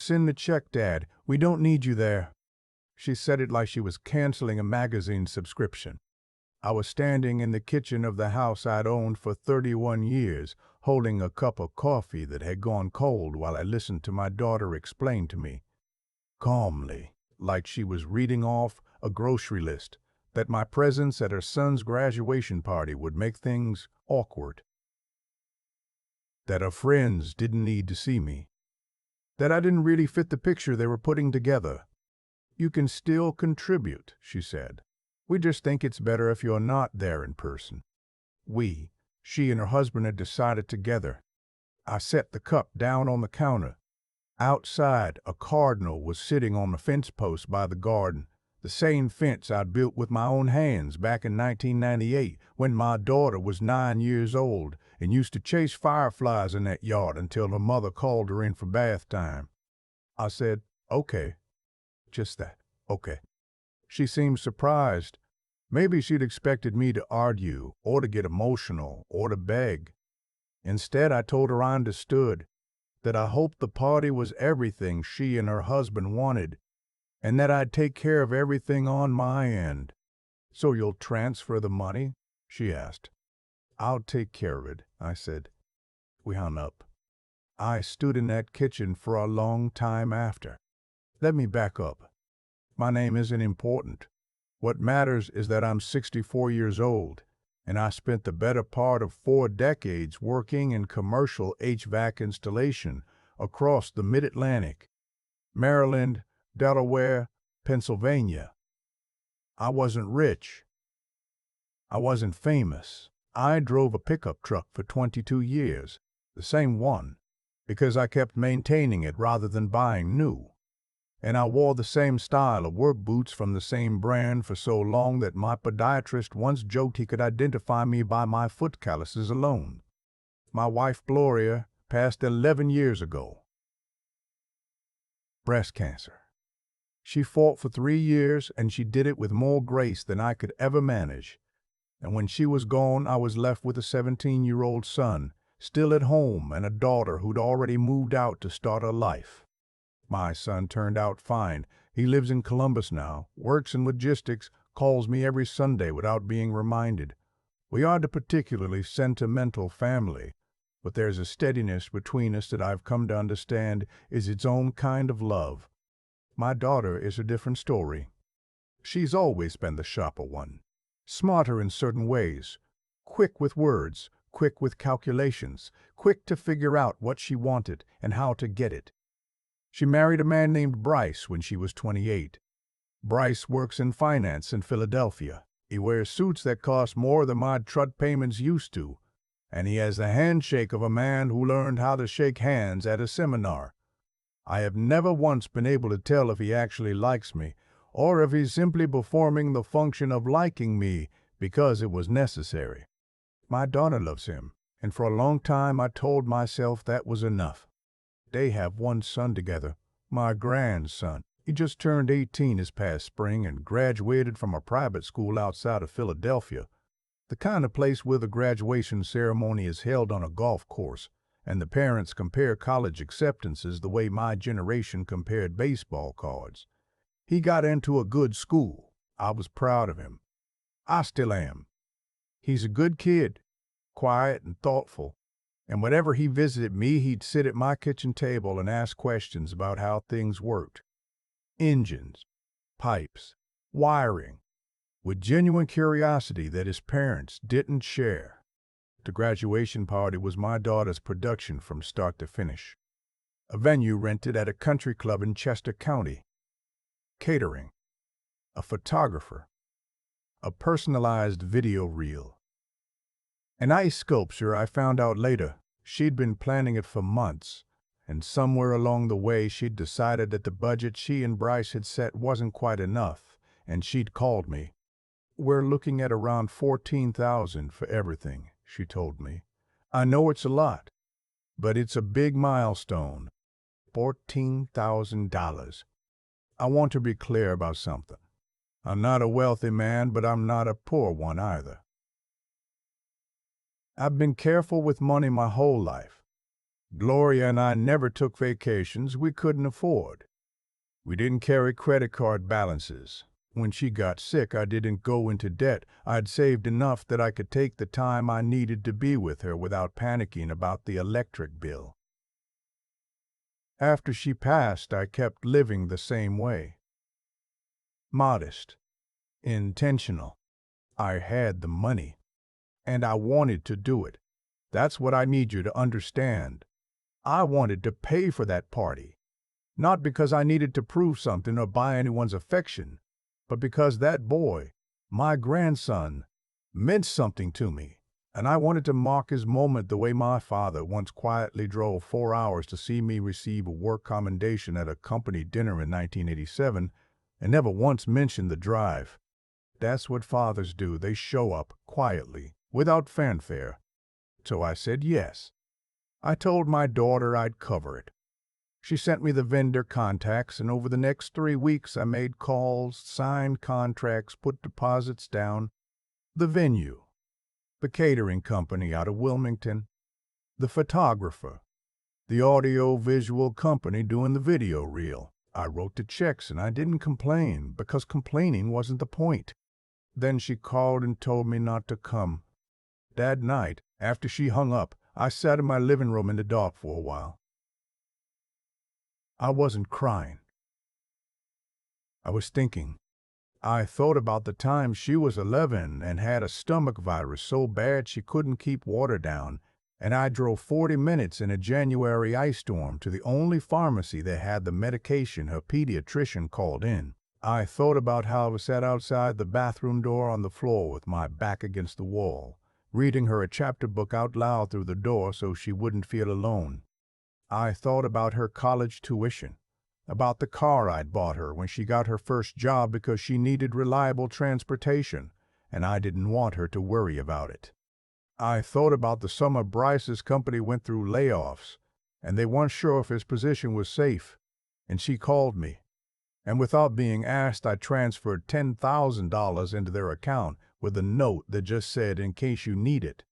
send the check, Dad. We don't need you there." She said it like she was canceling a magazine subscription. I was standing in the kitchen of the house I'd owned for 31 years, holding a cup of coffee that had gone cold while I listened to my daughter explain to me, calmly, like she was reading off a grocery list, that my presence at her son's graduation party would make things awkward, that her friends didn't need to see me, that I didn't really fit the picture they were putting together. "You can still contribute," she said. "We just think it's better if you're not there in person." She and her husband had decided together. I set the cup down on the counter. Outside, a cardinal was sitting on the fence post by the garden, the same fence I'd built with my own hands back in 1998 when my daughter was 9 years old and used to chase fireflies in that yard until her mother called her in for bath time. I said, "Okay." Just that, "Okay." She seemed surprised. Maybe she'd expected me to argue, or to get emotional, or to beg. Instead, I told her I understood, that I hoped the party was everything she and her husband wanted, and that I'd take care of everything on my end. "So you'll transfer the money?" she asked. "I'll take care of it," I said. We hung up. I stood in that kitchen for a long time after. Let me back up. My name isn't important. What matters is that I'm 64 years old, and I spent the better part of 4 decades working in commercial HVAC installation across the Mid-Atlantic, Maryland, Delaware, Pennsylvania. I wasn't rich. I wasn't famous. I drove a pickup truck for 22 years, the same one, because I kept maintaining it rather than buying new. And I wore the same style of work boots from the same brand for so long that my podiatrist once joked he could identify me by my foot calluses alone. My wife, Gloria, passed 11 years ago. Breast cancer. She fought for 3 years, and she did it with more grace than I could ever manage. And when she was gone, I was left with a 17-year-old son, still at home, and a daughter who'd already moved out to start her life. My son turned out fine. He lives in Columbus now, works in logistics, calls me every Sunday without being reminded. We aren't a particularly sentimental family, but there's a steadiness between us that I've come to understand is its own kind of love. My daughter is a different story. She's always been the sharper one, smarter in certain ways, quick with words, quick with calculations, quick to figure out what she wanted and how to get it. She married a man named Bryce when she was 28. Bryce works in finance in Philadelphia. He wears suits that cost more than my trut payments used to, and he has the handshake of a man who learned how to shake hands at a seminar. I have never once been able to tell if he actually likes me, or if he's simply performing the function of liking me because it was necessary. My daughter loves him, and for a long time I told myself that was enough. They have one son together, my grandson. He just turned 18 this past spring and graduated from a private school outside of Philadelphia, the kind of place where the graduation ceremony is held on a golf course, and the parents compare college acceptances the way my generation compared baseball cards. He got into a good school. I was proud of him. I still am. He's a good kid, quiet and thoughtful. And whenever he visited me, he'd sit at my kitchen table and ask questions about how things worked. Engines, pipes, wiring, with genuine curiosity that his parents didn't share. The graduation party was my daughter's production from start to finish. A venue rented at a country club in Chester County. Catering, a photographer, a personalized video reel. An ice sculpture, I found out later. She'd been planning it for months, and somewhere along the way she'd decided that the budget she and Bryce had set wasn't quite enough, and she'd called me. "We're looking at around $14,000 for everything," she told me. "I know it's a lot, but it's a big milestone. $14,000. I want to be clear about something. I'm not a wealthy man, but I'm not a poor one either. I've been careful with money my whole life. Gloria and I never took vacations we couldn't afford. We didn't carry credit card balances. When she got sick, I didn't go into debt. I'd saved enough that I could take the time I needed to be with her without panicking about the electric bill. After she passed, I kept living the same way. Modest, intentional. I had the money, and I wanted to do it. That's what I need you to understand. I wanted to pay for that party, not because I needed to prove something or buy anyone's affection, but because that boy, my grandson, meant something to me, and I wanted to mark his moment the way my father once quietly drove 4 hours to see me receive a work commendation at a company dinner in 1987 and never once mentioned the drive. That's what fathers do. They show up quietly, without fanfare. So I said yes. I told my daughter I'd cover it. She sent me the vendor contacts, and over the next 3 weeks I made calls, signed contracts, put deposits down. The venue, the catering company out of Wilmington, the photographer, the audio-visual company doing the video reel. I wrote the checks and I didn't complain, because complaining wasn't the point. Then she called and told me not to come. That night, after she hung up, I sat in my living room in the dark for a while. I wasn't crying. I was thinking. I thought about the time she was 11 and had a stomach virus so bad she couldn't keep water down, and I drove 40 minutes in a January ice storm to the only pharmacy that had the medication her pediatrician called in. I thought about how I sat outside the bathroom door on the floor with my back against the wall, reading her a chapter book out loud through the door so she wouldn't feel alone. I thought about her college tuition, about the car I'd bought her when she got her first job because she needed reliable transportation, and I didn't want her to worry about it. I thought about the summer Bryce's company went through layoffs, and they weren't sure if his position was safe, and she called me. And without being asked, I transferred $10,000 into their account with a note that just said, "In case you need it."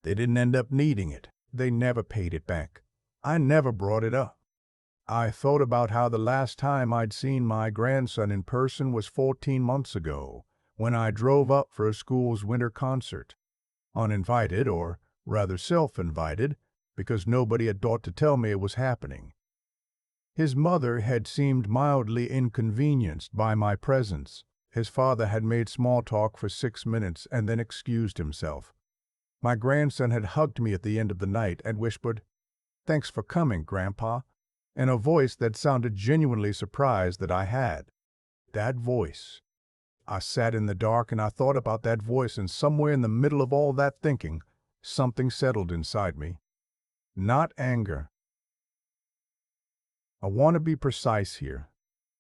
They didn't end up needing it. They never paid it back. I never brought it up. I thought about how the last time I'd seen my grandson in person was 14 months ago, when I drove up for a school's winter concert. Uninvited, or rather self-invited, because nobody had thought to tell me it was happening. His mother had seemed mildly inconvenienced by my presence. His father had made small talk for 6 minutes and then excused himself. My grandson had hugged me at the end of the night and whispered, "Thanks for coming, Grandpa," in a voice that sounded genuinely surprised that I had. That voice. I sat in the dark and I thought about that voice, and somewhere in the middle of all that thinking, something settled inside me. Not anger. I want to be precise here,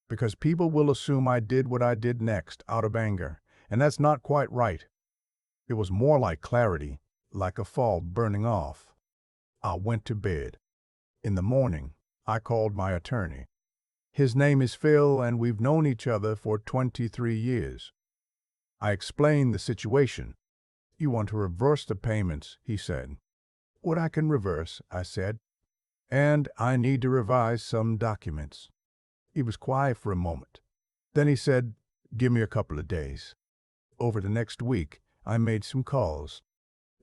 because people will assume I did what I did next out of anger, and that's not quite right. It was more like clarity, like a fog burning off. I went to bed. In the morning, I called my attorney. His name is Phil, and we've known each other for 23 years. I explained the situation. "You want to reverse the payments," he said. "What I can reverse," I said. "And I need to revise some documents." He was quiet for a moment. Then he said, "Give me a couple of days." Over the next week, I made some calls.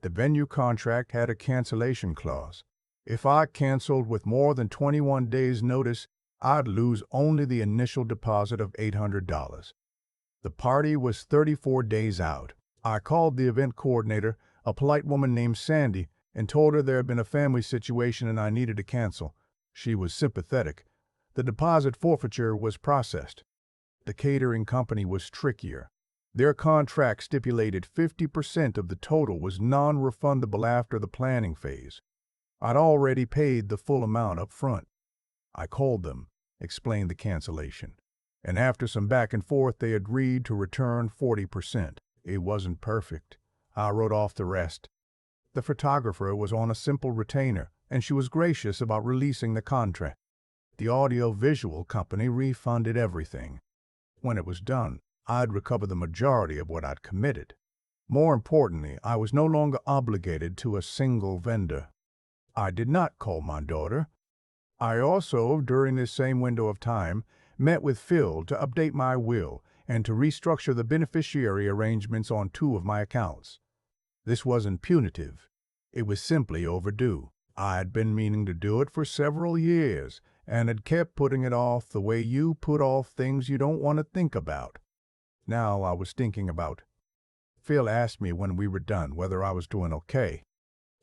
The venue contract had a cancellation clause. If I canceled with more than 21 days' notice, I'd lose only the initial deposit of $800. The party was 34 days out. I called the event coordinator, a polite woman named Sandy, and told her there had been a family situation and I needed to cancel. She was sympathetic. The deposit forfeiture was processed. The catering company was trickier. Their contract stipulated 50% of the total was non-refundable after the planning phase. I'd already paid the full amount up front. I called them, explained the cancellation, and after some back and forth they agreed to return 40%. It wasn't perfect. I wrote off the rest. The photographer was on a simple retainer, and she was gracious about releasing the contract. The audio-visual company refunded everything. When it was done, I'd recover the majority of what I'd committed. More importantly, I was no longer obligated to a single vendor. I did not call my daughter. I also, during this same window of time, met with Phil to update my will and to restructure the beneficiary arrangements on 2 of my accounts. This wasn't punitive. It was simply overdue. I had been meaning to do it for several years and had kept putting it off the way you put off things you don't want to think about. Now I was thinking about. Phil asked me when we were done whether I was doing okay.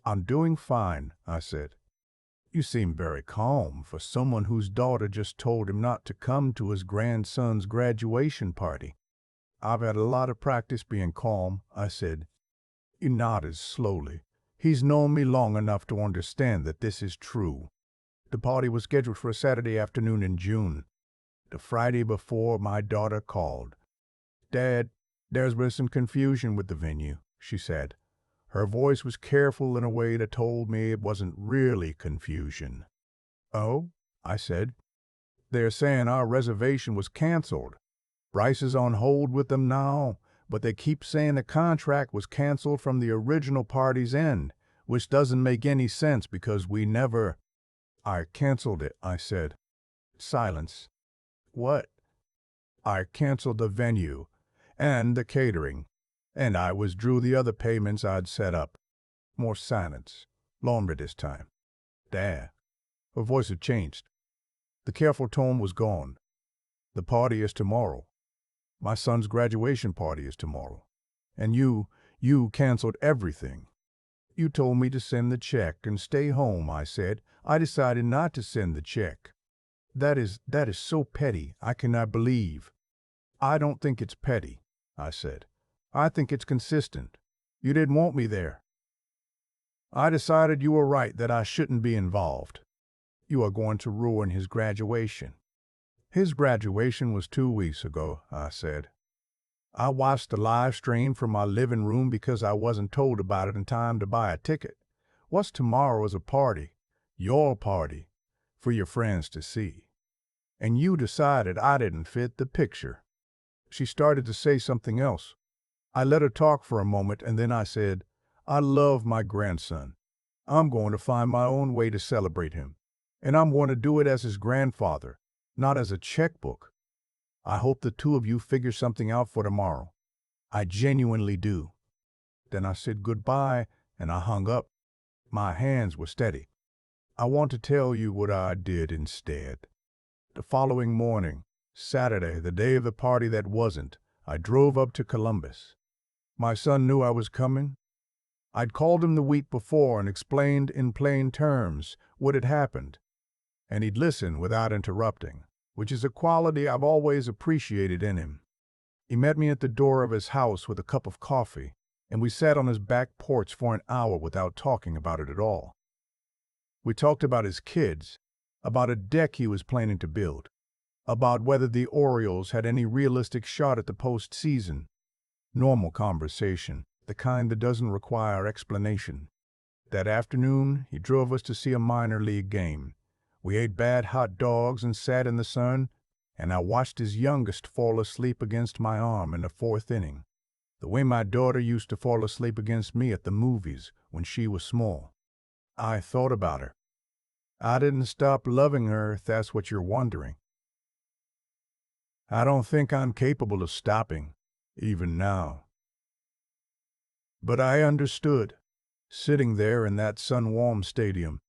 "I'm doing fine," I said. "You seem very calm for someone whose daughter just told him not to come to his grandson's graduation party." "I've had a lot of practice being calm," I said. He nodded slowly. He's known me long enough to understand that this is true. The party was scheduled for a Saturday afternoon in June. The Friday before, my daughter called. "Dad, there's been some confusion with the venue," she said. Her voice was careful in a way that told me it wasn't really confusion. "Oh?" I said. "They're saying our reservation was canceled. Bryce is on hold with them now, but they keep saying the contract was canceled from the original party's end, which doesn't make any sense because we never—" "I canceled it," I said. Silence. "What?" "I canceled the venue and the catering, and I withdrew the other payments I'd set up." More silence. Longer this time. "Dad." Her voice had changed. The careful tone was gone. "The party is tomorrow. My son's graduation party is tomorrow. And you canceled everything." "You told me to send the check and stay home," I said. "I decided not to send the check." That is so petty, I cannot believe." "I don't think it's petty," I said. "I think it's consistent. You didn't want me there. I decided you were right that I shouldn't be involved. You are going to ruin his graduation." "His graduation was 2 weeks ago," I said. "I watched the live stream from my living room because I wasn't told about it in time to buy a ticket. What's tomorrow is a party, your party, for your friends to see. And you decided I didn't fit the picture." She started to say something else. I let her talk for a moment, and then I said, "I love my grandson. I'm going to find my own way to celebrate him. And I'm going to do it as his grandfather, not as a checkbook. I hope the 2 of you figure something out for tomorrow. I genuinely do." Then I said goodbye, and I hung up. My hands were steady. I want to tell you what I did instead. The following morning, Saturday, the day of the party that wasn't, I drove up to Columbus. My son knew I was coming. I'd called him the week before and explained in plain terms what had happened, and he'd listen without interrupting, which is a quality I've always appreciated in him. He met me at the door of his house with a cup of coffee, and we sat on his back porch for an hour without talking about it at all. We talked about his kids, about a deck he was planning to build, about whether the Orioles had any realistic shot at the postseason. Normal conversation, the kind that doesn't require explanation. That afternoon, he drove us to see a minor league game. We ate bad hot dogs and sat in the sun, and I watched his youngest fall asleep against my arm in the 4th inning, the way my daughter used to fall asleep against me at the movies when she was small. I thought about her. I didn't stop loving her, if that's what you're wondering. I don't think I'm capable of stopping, even now. But I understood, sitting there in that sun-warmed stadium,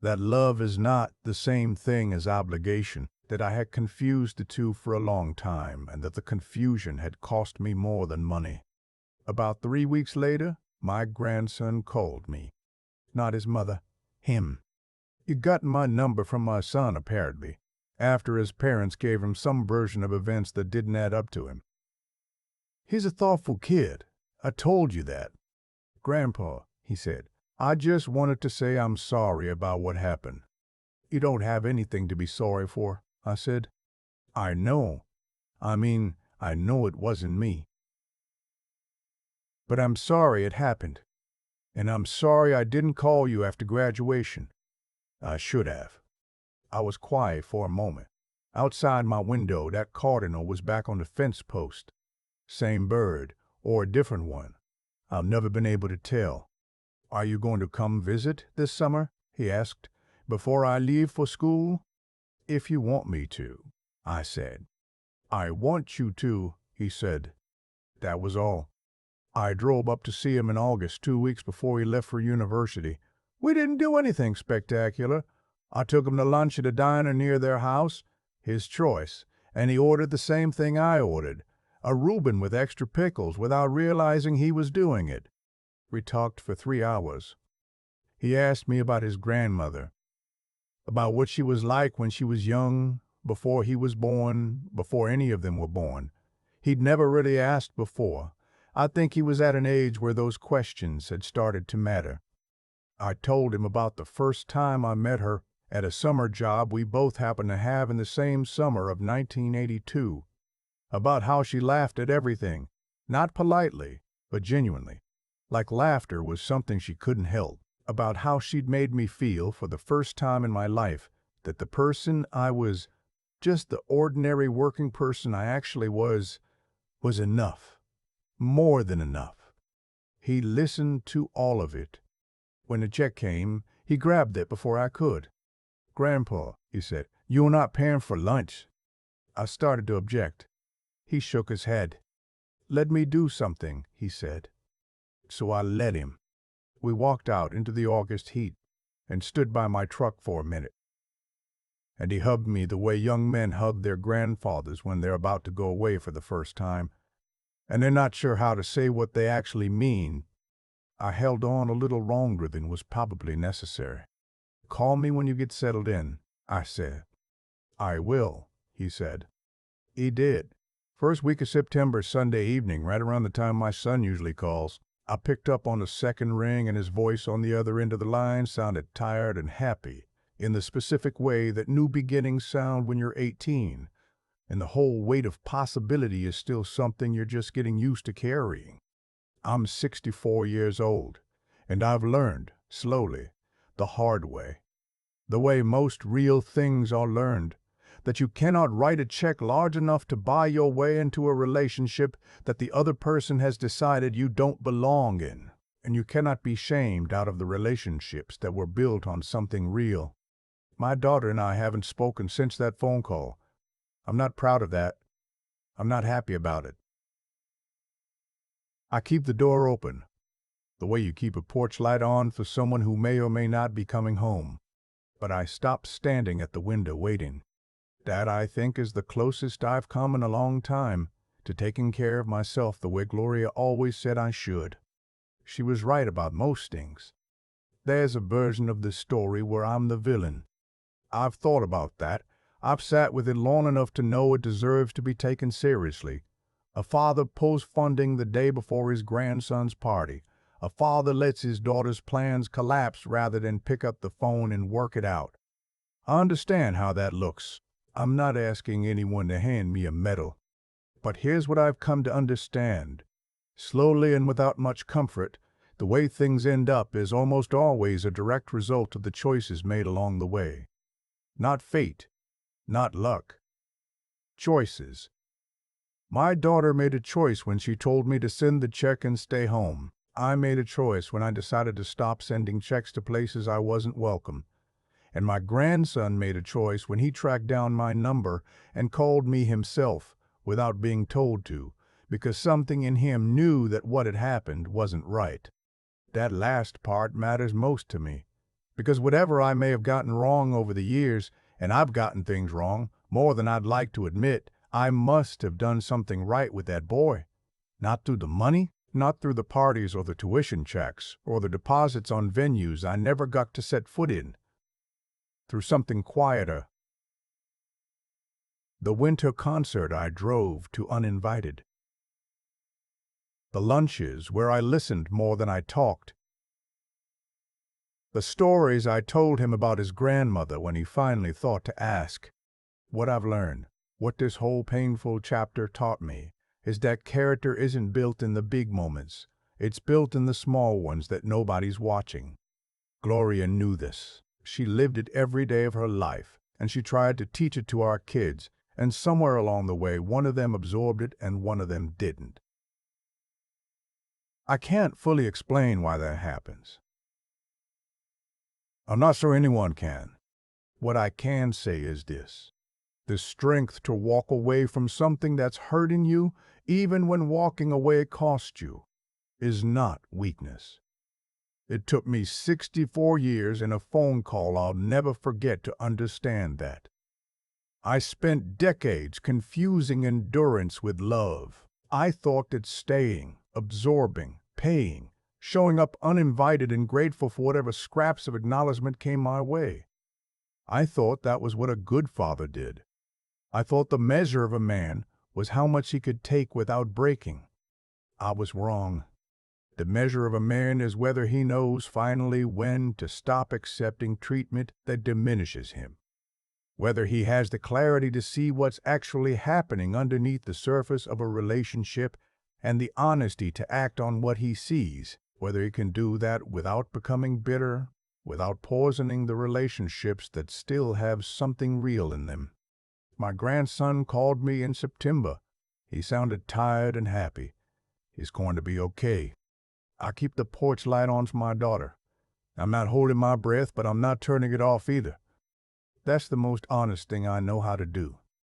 that love is not the same thing as obligation, that I had confused the two for a long time, and that the confusion had cost me more than money. About 3 weeks later, my grandson called me. Not his mother, him. He'd gotten my number from my son, apparently, after his parents gave him some version of events that didn't add up to him. "He's a thoughtful kid. I told you that." "Grandpa," he said, "I just wanted to say I'm sorry about what happened." "You don't have anything to be sorry for," I said. "I know. I know it wasn't me. But I'm sorry it happened. And I'm sorry I didn't call you after graduation. I should have." I was quiet for a moment. Outside my window, that cardinal was back on the fence post. Same bird, or a different one. I've never been able to tell. "Are you going to come visit this summer?" he asked, "before I leave for school?" "If you want me to," I said. "I want you to," he said. That was all. I drove up to see him in August, 2 weeks before he left for university. We didn't do anything spectacular. I took him to lunch at a diner near their house, his choice, and he ordered the same thing I ordered, a Reuben with extra pickles, without realizing he was doing it. We talked for 3 hours. He asked me about his grandmother, about what she was like when she was young, before he was born, before any of them were born. He'd never really asked before. I think he was at an age where those questions had started to matter. I told him about the first time I met her at a summer job we both happened to have in the same summer of 1982, about how she laughed at everything, not politely, but genuinely, like laughter was something she couldn't help, about how she'd made me feel for the first time in my life that the person I was, just the ordinary working person I actually was enough, more than enough. He listened to all of it. When the check came, he grabbed it before I could. "Grandpa," he said, "you're not paying for lunch." I started to object. He shook his head. "Let me do something," he said. So I let him. We walked out into the August heat and stood by my truck for a minute. And he hugged me the way young men hug their grandfathers when they're about to go away for the first time, and they're not sure how to say what they actually mean. I held on a little longer than was probably necessary. "Call me when you get settled in," I said. "I will," he said. He did. First week of September, Sunday evening, right around the time my son usually calls. I picked up on the second ring, and his voice on the other end of the line sounded tired and happy, in the specific way that new beginnings sound when you're 18, and the whole weight of possibility is still something you're just getting used to carrying. I'm 64 years old, and I've learned, slowly, the hard way, the way most real things are learned, that you cannot write a check large enough to buy your way into a relationship that the other person has decided you don't belong in, and you cannot be shamed out of the relationships that were built on something real. My daughter and I haven't spoken since that phone call. I'm not proud of that. I'm not happy about it. I keep the door open, the way you keep a porch light on for someone who may or may not be coming home. But I stopped standing at the window waiting. That, I think, is the closest I've come in a long time to taking care of myself the way Gloria always said I should. She was right about most things. There's a version of this story where I'm the villain. I've thought about that. I've sat with it long enough to know it deserves to be taken seriously. A father pulls funding the day before his grandson's party. A father lets his daughter's plans collapse rather than pick up the phone and work it out. I understand how that looks. I'm not asking anyone to hand me a medal. But here's what I've come to understand. Slowly and without much comfort, the way things end up is almost always a direct result of the choices made along the way. Not fate, not luck. Choices. My daughter made a choice when she told me to send the check and stay home. I made a choice when I decided to stop sending checks to places I wasn't welcome. And my grandson made a choice when he tracked down my number and called me himself without being told to, because something in him knew that what had happened wasn't right. That last part matters most to me, because whatever I may have gotten wrong over the years, and I've gotten things wrong, more than I'd like to admit, I must have done something right with that boy. Not through the money, not through the parties or the tuition checks, or the deposits on venues I never got to set foot in. Through something quieter. The winter concert I drove to uninvited. The lunches where I listened more than I talked. The stories I told him about his grandmother when he finally thought to ask. What I've learned, what this whole painful chapter taught me, is that character isn't built in the big moments. It's built in the small ones that nobody's watching. Gloria knew this. She lived it every day of her life, and she tried to teach it to our kids, and somewhere along the way one of them absorbed it and one of them didn't. I can't fully explain why that happens. I'm not sure anyone can. What I can say is this. The strength to walk away from something that's hurting you, even when walking away costs you, is not weakness. It took me 64 years and a phone call I'll never forget to understand that. I spent decades confusing endurance with love. I thought that staying, absorbing, paying, showing up uninvited and grateful for whatever scraps of acknowledgement came my way. I thought that was what a good father did. I thought the measure of a man was how much he could take without breaking. I was wrong. The measure of a man is whether he knows finally when to stop accepting treatment that diminishes him. Whether he has the clarity to see what's actually happening underneath the surface of a relationship and the honesty to act on what he sees. Whether he can do that without becoming bitter, without poisoning the relationships that still have something real in them. My grandson called me in September. He sounded tired and happy. He's going to be okay. I keep the porch light on for my daughter. I'm not holding my breath, but I'm not turning it off either. That's the most honest thing I know how to do.